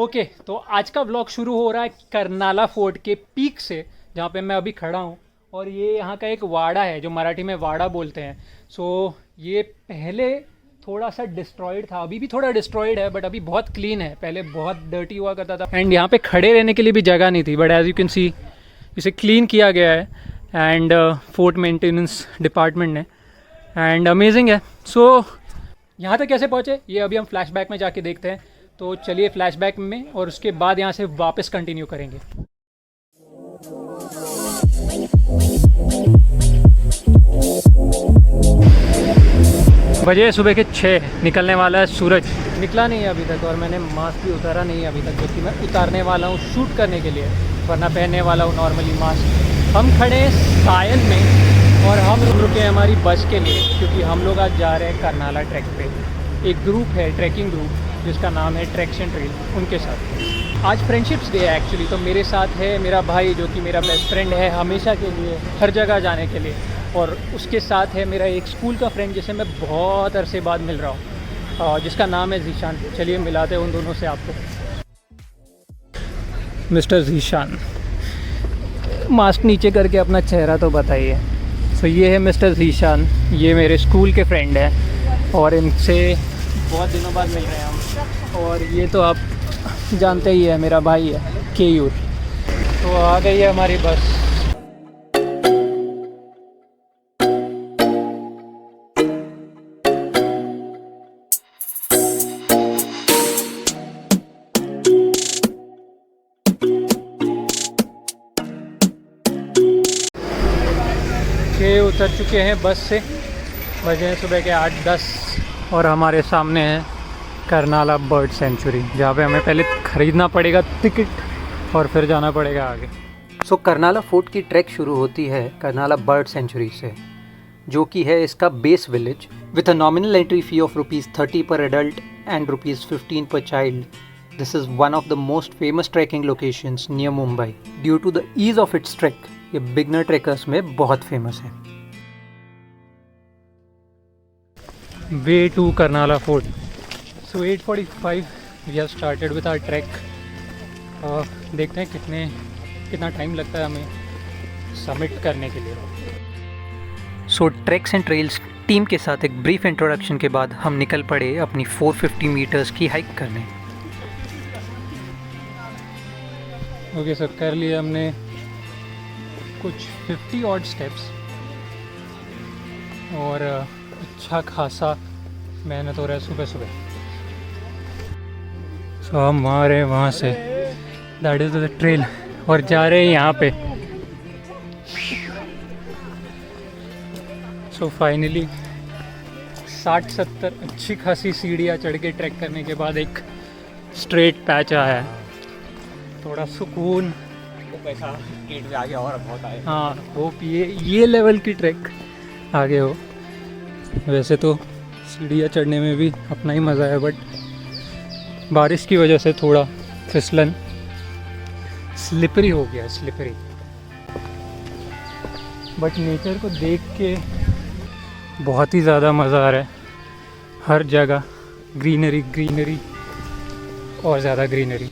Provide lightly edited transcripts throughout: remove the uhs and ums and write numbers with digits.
Okay तो आज का व्लॉग शुरू हो रहा है करनाला फोर्ट के पीक से, जहाँ पे मैं अभी खड़ा हूँ। और ये यहाँ का एक वाड़ा है जो मराठी में वाड़ा बोलते हैं। सो ये पहले थोड़ा सा डिस्ट्रॉयड था, अभी भी थोड़ा डिस्ट्रॉयड है बट अभी बहुत क्लीन है। पहले बहुत डर्टी हुआ करता था एंड यहाँ पे खड़े रहने के लिए भी जगह नहीं थी, but as you can see इसे क्लीन किया गया है एंड फोर्ट मेंटेनेंस डिपार्टमेंट ने, एंड अमेजिंग है। सो यहाँ तक कैसे पहुँचे ये अभी हम फ्लैशबैक में जाके देखते हैं। तो चलिए फ्लैशबैक में, और उसके बाद यहाँ से वापस कंटिन्यू करेंगे। बजे सुबह के 6 निकलने वाला है सूरज। निकला नहीं है अभी तक और मैंने मास्क भी उतारा नहीं है अभी तक, जो कि मैं उतारने वाला हूँ शूट करने के लिए, वरना पहनने वाला हूँ नॉर्मली मास्क। हम खड़े हैं सायन में और हम रुके हैं हमारी बस के लिए, क्योंकि हम लोग आज जा रहे हैं करनाला ट्रैक पे। एक ग्रुप है, ट्रैकिंग ग्रुप, जिसका नाम है ट्रैक्स एंड ट्रेल, उनके साथ। आज फ्रेंडशिप्स डे है एक्चुअली, तो मेरे साथ है मेरा भाई जो कि मेरा बेस्ट फ्रेंड है हमेशा के लिए, हर जगह जाने के लिए। और उसके साथ है मेरा एक स्कूल का फ्रेंड जिसे मैं बहुत अरसे बाद मिल रहा हूँ, जिसका नाम है जीशान। चलिए मिलाते हैं उन दोनों से आपको। मिस्टर जीशान, मास्क नीचे करके अपना चेहरा तो बताइए। सो ये है मिस्टर जीशान, ये मेरे स्कूल के फ्रेंड हैं और इनसे बहुत दिनों बाद मिल रहे हैं हम। और ये तो आप जानते ही है, मेरा भाई है केयूर। तो आ गई है हमारी बस। के उतर चुके हैं बस से, बजे हैं सुबह के 8:10 और हमारे सामने है करनाला बर्ड सेंचुरी, जहाँ पे हमें पहले ख़रीदना पड़ेगा टिकट और फिर जाना पड़ेगा आगे। सो करनाला फोर्ट की ट्रैक शुरू होती है करनाला बर्ड सेंचुरी से, जो कि है इसका base village, with a nominal entry fee of ₹30 पर एडल्ट एंड ₹15 पर child. This is one of the most famous trekking locations near Mumbai. Due to the ease of its trek, ये बिगनर ट्रैकर्स में बहुत फेमस है। Way to Karnala fort. So 8:45 we have started with our trek. देखते हैं कितना time लगता है हमें सबमिट करने के लिए। सो ट्रैक्स एंड ट्रेल्स टीम के साथ एक ब्रीफ इंट्रोडक्शन के बाद हम निकल पड़े अपनी 450 मीटर्स की हाइक करने। ओके सर, कर लिया हमने कुछ 50 ऑड स्टेप्स और अच्छा खासा मेहनत हो रहा है सुबह सुबह। सो हम आ रहे हैं वहाँ से, दैट इज़ द ट्रेल, और जा रहे हैं यहाँ पे। सो फाइनली 60-70 अच्छी खासी सीढ़ियाँ चढ़ के ट्रैक करने के बाद एक स्ट्रेट पैच आया है, थोड़ा सुकून। पैसा गेट पे आगे और बहुत आए। हाँ, होप ये लेवल की ट्रैक आगे हो। वैसे तो सीढ़ियाँ चढ़ने में भी अपना ही मज़ा है, बट बारिश की वजह से थोड़ा फिसलन, स्लिपरी हो गया, स्लिपरी। बट नेचर को देख के बहुत ही ज़्यादा मज़ा आ रहा है। हर जगह ग्रीनरी ग्रीनरी और ज़्यादा ग्रीनरी।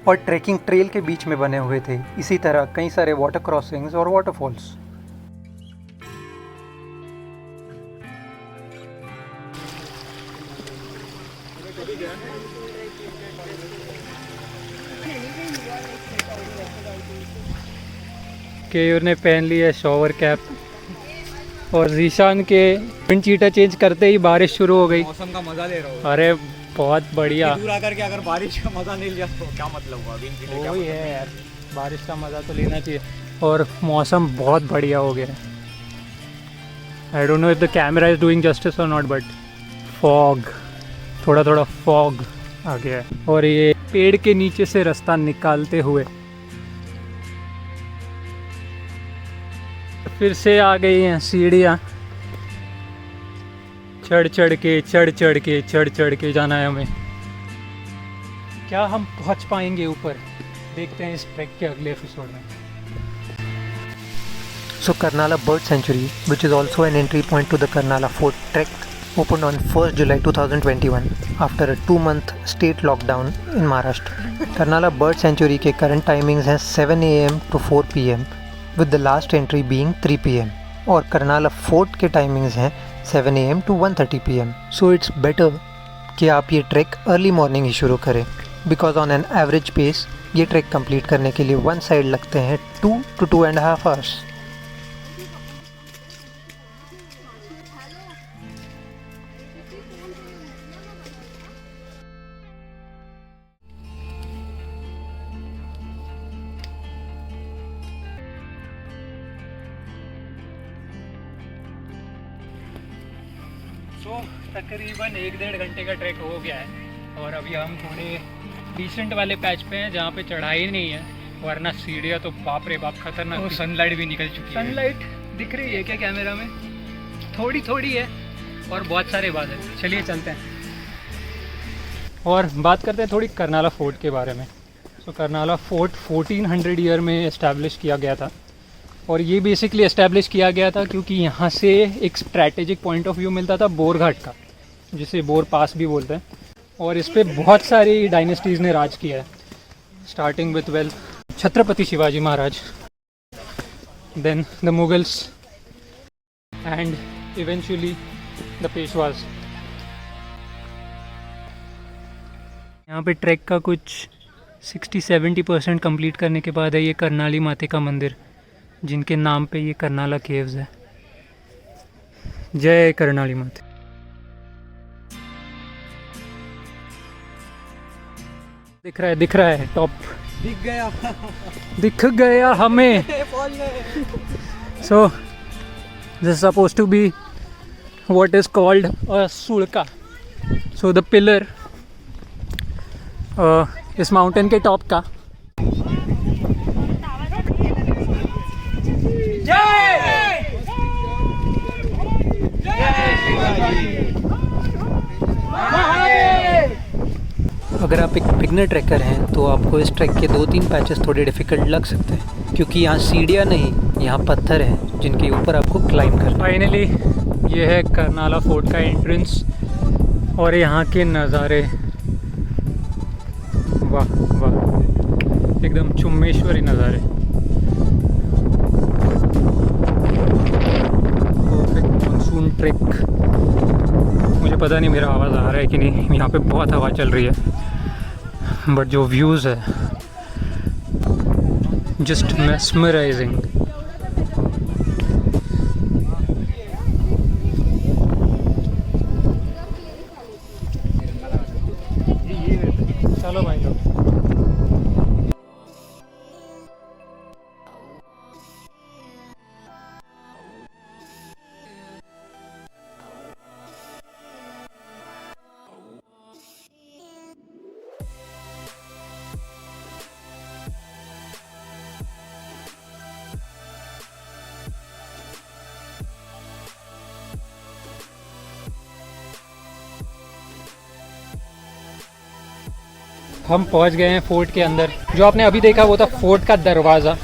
और ट्रैकिंग ट्रेल के बीच में बने हुए थे इसी तरह कई सारे वाटर क्रॉसिंग्स और वाटरफॉल्स। केयूर ने पहन ली है शॉवर कैप और जीशान के विंड चीटर चेंज करते ही बारिश शुरू हो गई। मौसम का मजा ले रहा हूँ। अरे बहुत बढ़िया। दूर आकर के अगर बारिश का मजा नहीं लिया तो क्या मतलब हुआ? वही है यार, बारिश का मज़ा तो लेना चाहिए। और मौसम बहुत बढ़िया हो गया है। I don't know if the camera is doing justice और नॉट, बट फॉग, थोड़ा थोड़ा फॉग आ गया है। और ये पेड़ के नीचे से रास्ता निकालते हुए फिर से आ गई हैं सीढ़ियाँ। चढ़ चढ़ के जाना है हमें। क्या हम पहुंच पाएंगे ऊपर? देखते हैं इस ट्रैक के अगले एपिसोड में। So Karnala Bird Sanctuary, which is also an entry point to the Karnala Fort trek, opened on 1st July 2021 after a 2-month state lockdown in Maharashtra. Karnala Bird Sanctuary के current timings हैं 7 AM to 4 PM with the last entry being 3 PM और Karnala Fort के timings हैं 7 AM to 1:30 PM. So it's better कि आप ये track early morning ही शुरू करें because on an average pace ये ट्रैक कंप्लीट करने के लिए वन साइड लगते हैं 2 to 2.5 hours. तो तकरीबन 1-1.5 घंटे का ट्रैक हो गया है और अभी हम थोड़े डिसेंट वाले पैच पे हैं जहाँ पे चढ़ाई नहीं है, वरना सीढ़ियाँ तो बाप रे बाप खतरनाक। सनलाइट भी निकल चुकी है। सनलाइट दिख रही है क्या कैमरा में? थोड़ी थोड़ी है और बहुत सारे बादल। चलिए चलते हैं और बात करते हैं थोड़ी करनाला फोर्ट के बारे में। तो करनाला फोर्ट 1400 ईयर में इस्टेब्लिश किया गया था और ये बेसिकली इस्टेब्लिश किया गया था क्योंकि यहाँ से एक स्ट्रैटेजिक पॉइंट ऑफ व्यू मिलता था बोर घाट का, जिसे बोर पास भी बोलते हैं। और इस पर बहुत सारी डायनेस्टीज़ ने राज किया है, starting with Chhatrapati Shivaji Maharaj, then the Mughals and eventually the Peshwas. यहाँ पे ट्रैक का कुछ 60-70% कंप्लीट करने के बाद है ये करनाली माते का मंदिर, जिनके नाम पे ये करनाला केव्स है। जय करनाली माते। दिख रहा है टॉप दिख गया हमें। So this is suppose to be what is called a सुड़का। सो द पिलर इस माउंटेन के टॉप का। अगर आप एक बिगनर ट्रैकर हैं तो आपको इस ट्रैक के 2-3 पैचेस थोड़े डिफ़िकल्ट लग सकते हैं क्योंकि यहाँ सीढ़ियाँ नहीं, यहाँ पत्थर हैं जिनके ऊपर आपको क्लाइंब करना। फाइनली ये है करनाला फोर्ट का एंट्रेंस और यहाँ के नज़ारे, वाह वाह, एकदम चुम्मेश्वरी नज़ारे। Perfect monsoon track. मुझे पता नहीं मेरा आवाज़ आ रहा है कि नहीं, यहाँ पे बहुत हवा चल रही है, बट जो व्यूज़ है जस्ट mesmerizing। चलो भाई लोग। हम पहुंच गए हैं फोर्ट के अंदर। जो आपने अभी देखा वो था फोर्ट का दरवाज़ा,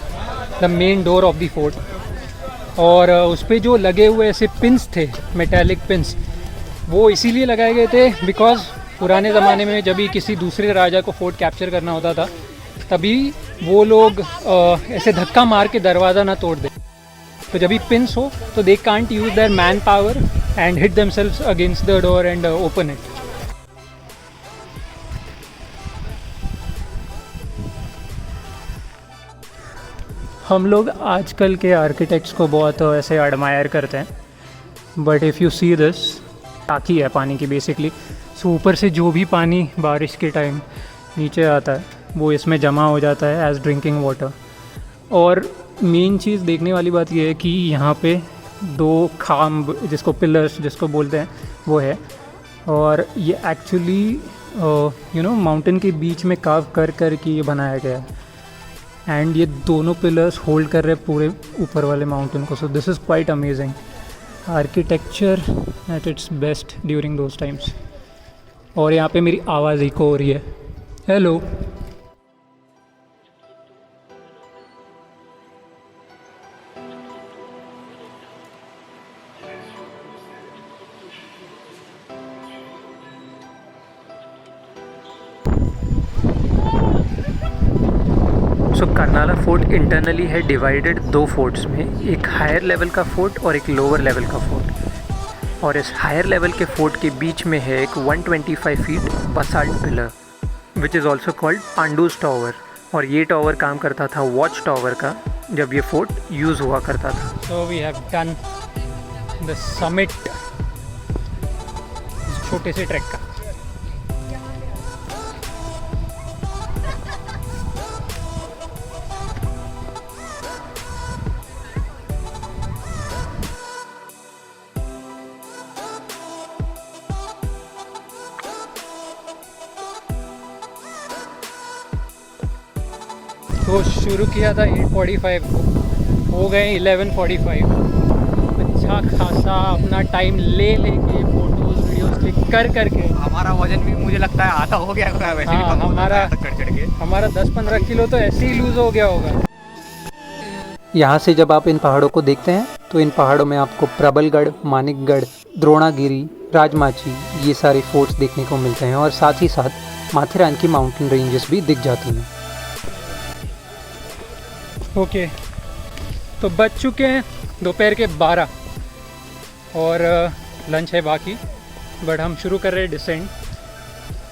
the main door of the fort. और उस पर जो लगे हुए ऐसे पिन्स थे, मेटालिक पिन्स, वो इसीलिए लगाए गए थे बिकॉज पुराने ज़माने में जब भी किसी दूसरे राजा को फोर्ट कैप्चर करना होता था तभी वो लोग ऐसे धक्का मार के दरवाज़ा ना तोड़ दे। तो जब भी पिन्स हो तो they can't use their man power and hit themselves against the door and open it. हम लोग आजकल के आर्किटेक्ट्स को बहुत ऐसे एडमायर करते हैं, but if you see this, टाँकी है पानी की बेसिकली। सो ऊपर से जो भी पानी बारिश के टाइम नीचे आता है वो इसमें जमा हो जाता है एज ड्रिंकिंग वाटर। और मेन चीज़ देखने वाली बात ये है कि यहाँ पे 2 खाम्ब, जिसको पिलर्स जिसको बोलते हैं, वो है। और ये एक्चुअली माउंटेन के बीच में कार्व कर के ये बनाया गया है एंड ये दोनों पिलर्स होल्ड कर रहे हैं पूरे ऊपर वाले माउंटेन को। So this is quite amazing architecture at its best during those times. और यहाँ पे मेरी आवाज़ इको हो रही है। हेलो। सो कर्नाला फोर्ट इंटरनली है डिवाइडेड दो फोर्ट्स में, एक हायर लेवल का फोर्ट और एक लोअर लेवल का फोर्ट। और इस हायर लेवल के फोर्ट के बीच में है एक 125 feet basalt pillar which is also called Pandu's tower. और ये टावर काम करता था वॉच टावर का जब ये फोर्ट यूज़ हुआ करता था। So we have done the summit छोटे से ट्रैक का। तो शुरू किया था 8:45 को, हो गए 11:45। अच्छा खासा अपना टाइम ले लेके फोटोज वीडियोस क्लिक कर करके हमारा वजन भी मुझे लगता है आधा हो गया होगा वैसे भी हाँ, कम हो हमारा जाता है चढ़ के। हमारा 10-15 किलो तो ऐसे ही लूज़ हो गया होगा। यहाँ से जब आप इन पहाड़ों को देखते हैं तो इन पहाड़ों में आपको प्रबलगढ़, मानिकगढ़, द्रोणागिरी, राजमाची ये सारे फोर्ट्स देखने को मिलते हैं और साथ ही साथ माथेरान की माउंटेन रेंजेस भी दिख जाती हैं। ओके, तो बज चुके हैं दोपहर के 12 और लंच है बाकी, बट हम शुरू कर रहे हैं डिसेंड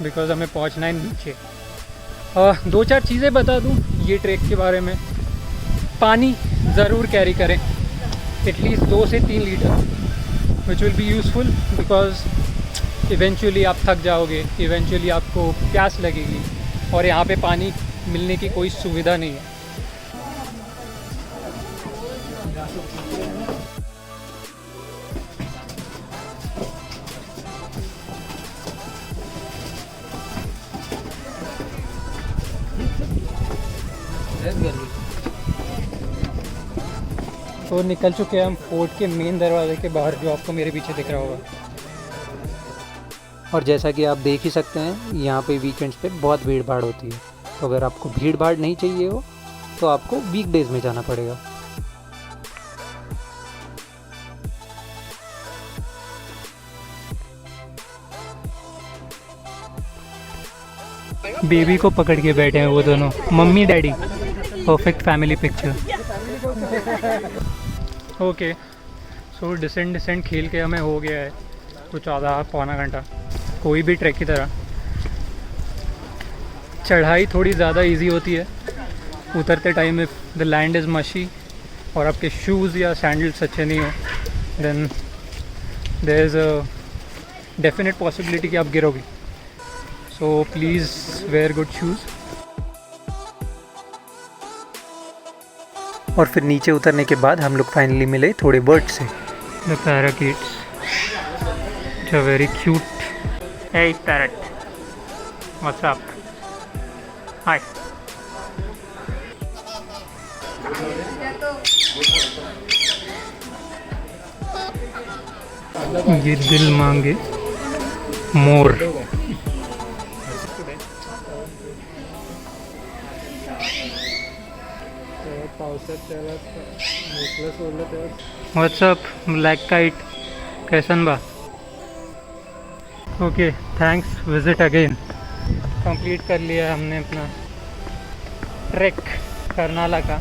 बिकॉज हमें पहुंचना है नीचे। 2-4 चीज़ें बता दूं ये ट्रैक के बारे में। पानी ज़रूर कैरी करें, एटलीस्ट 2 से 3 litre, which will be useful because eventually आप थक जाओगे, इवेंचुअली आपको प्यास लगेगी और यहाँ पे पानी मिलने की कोई सुविधा नहीं है। तो निकल चुके हैं हम फोर्ट के मेन दरवाजे के बाहर, जो आपको मेरे पीछे दिख रहा होगा। और जैसा कि आप देख ही सकते हैं यहाँ पे वीकेंड्स पे बहुत भीड़ भाड़ होती है, तो अगर आपको भीड़ भाड़ नहीं चाहिए हो तो आपको वीकडेज में जाना पड़ेगा। बेबी को पकड़ के बैठे हैं वो दोनों, mummy daddy, perfect family picture. Okay, so descend खेल के हमें हो गया है कुछ आधा पौना घंटा। कोई भी ट्रैक की तरह चढ़ाई थोड़ी ज़्यादा इजी होती है, उतरते time if the land is mushy और आपके शूज़ या सैंडल्स अच्छे नहीं हो then there is a definite possibility कि आप गिरोगे। So please wear good shoes. और फिर नीचे उतरने के बाद हम लोग फाइनली मिले थोड़े बर्ड से। The parakeets, which are very cute. Hey parrot, what's up? Hi. ये दिल मांगे मोर। व्हाट्सअप ब्लैक काइट, कैसन बा? Okay, thanks, visit again. Complete कर लिया हमने अपना ट्रैक कर्नाला का।